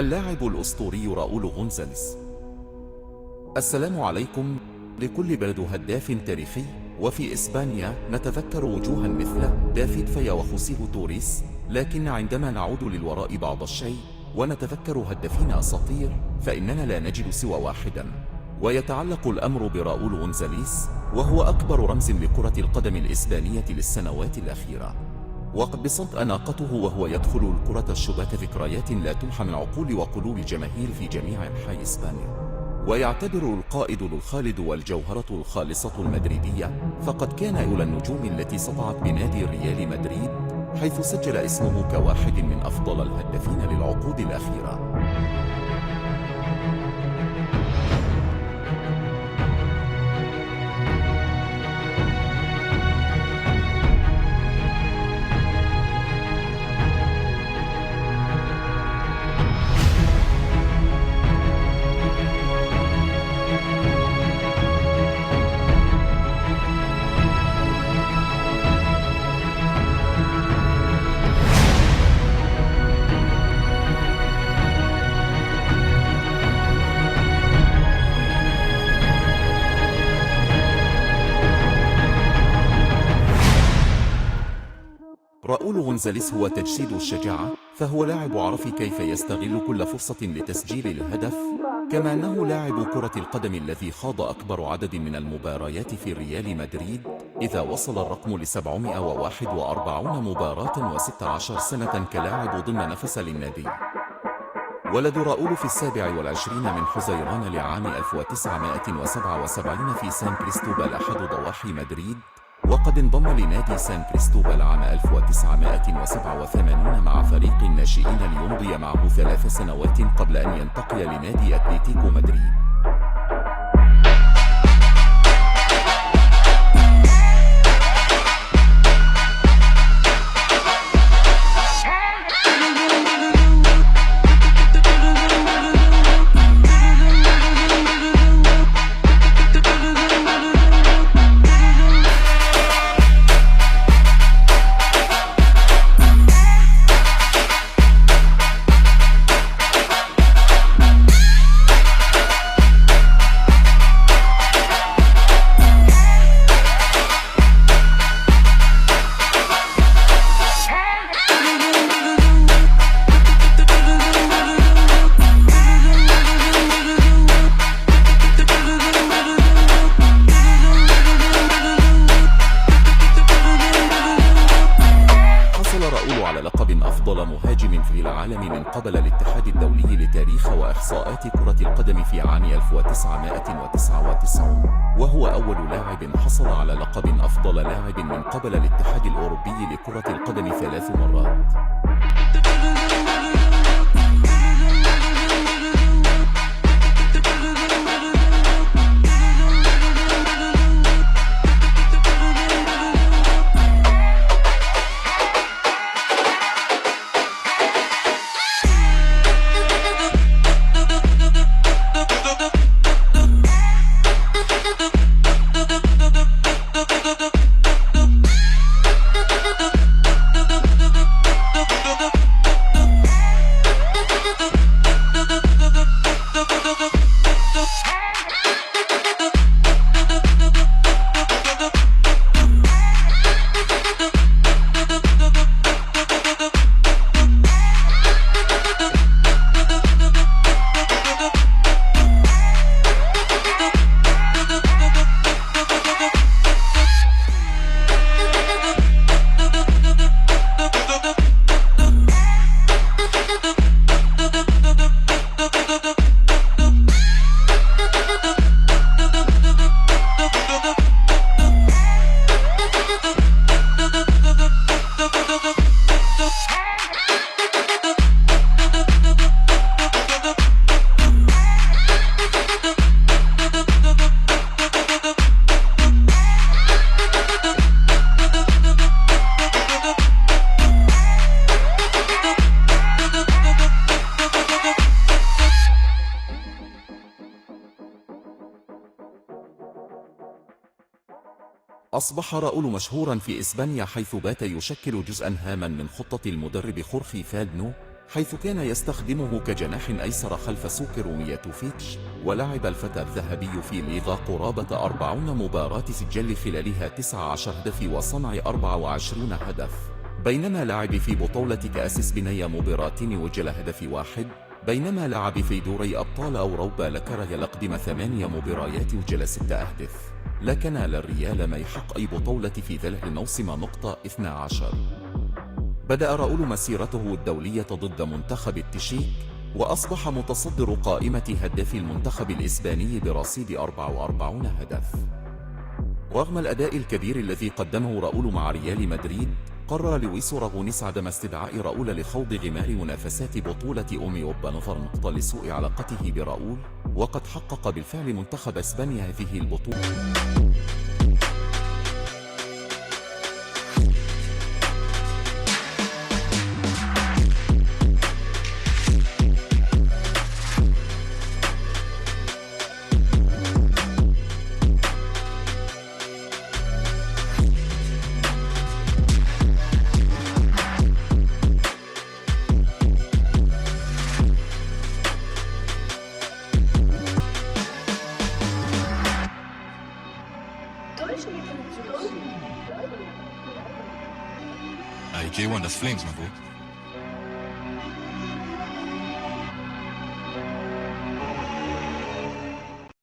اللاعب الأسطوري راؤول غونزاليز. السلام عليكم لكل بلد هداف تاريخي. وفي إسبانيا نتذكر وجوها مثل دافيد فيا وخوسيه توريس، لكن عندما نعود للوراء بعض الشيء ونتذكر هدافين أساطير فإننا لا نجد سوى واحدا، ويتعلق الأمر براؤول غونزاليز، وهو أكبر رمز لكرة القدم الإسبانية للسنوات الأخيرة. وقد بسط أناقته وهو يدخل الكرة الشباك ذكريات لا تمحى من عقول وقلوب الجماهير في جميع أنحاء إسبانيا. ويعتبر القائد الخالد والجوهرة الخالصة المدريدية، فقد كان أولى النجوم التي سطعت بنادي ريال مدريد، حيث سجل اسمه كواحد من أفضل الهدافين للعقود الأخيرة. راؤول غونزاليز هو تجسيد الشجاعة، فهو لاعب عرف كيف يستغل كل فرصة لتسجيل الهدف، كما أنه لاعب كرة القدم الذي خاض أكبر عدد من المباريات في ريال مدريد، إذا وصل الرقم ل 741 مباراة و16 سنة كلاعب ضمن نفس للنادي. ولد راؤول في 27 من حزيران لعام 1977 في سان كريستوبال أحد ضواحي مدريد، وقد انضم لنادي سان كريستوبال عام 1987 مع فريق الناشئين ليمضي معه 3 سنوات قبل أن ينتقل لنادي أتليتيكو مدريد. لقب أفضل مهاجم في العالم من قبل الاتحاد الدولي لتاريخ وإحصاءات كرة القدم في عام 1999، وهو أول لاعب حصل على لقب أفضل لاعب من قبل الاتحاد الأوروبي لكرة القدم 3 مرات. أصبح راؤول مشهورا في إسبانيا، حيث بات يشكل جزءا هاما من خطة المدرب خورخي فالدنو، حيث كان يستخدمه كجناح أيسر خلف سوكر مياتوفيتش. ولعب الفتى الذهبي في ليغا قرابة 40 مباراة، سجل خلالها 19 هدف وصنع 24 هدف، بينما لعب في بطولة كأس إسبانيا مباراتين وجل هدف واحد، بينما لعب في دوري أبطال أوروبا لكره لقدم 8 مباريات وجل 6 أهداف. لكن للريال ما يحق أي بطولة في ذلك الموسم. 12. بدأ راؤول مسيرته الدولية ضد منتخب التشيك، وأصبح متصدر قائمة هداف المنتخب الإسباني برصيد 44 هدف. رغم الأداء الكبير الذي قدمه راؤول مع ريال مدريد، قرر لويس أراغونيس عدم استدعاء راؤول لخوض غمار منافسات بطولة أوروبا نظرا لسوء علاقته براؤول، وقد حقق بالفعل منتخب إسبانيا هذه البطولة. J1, das Flames, my boy.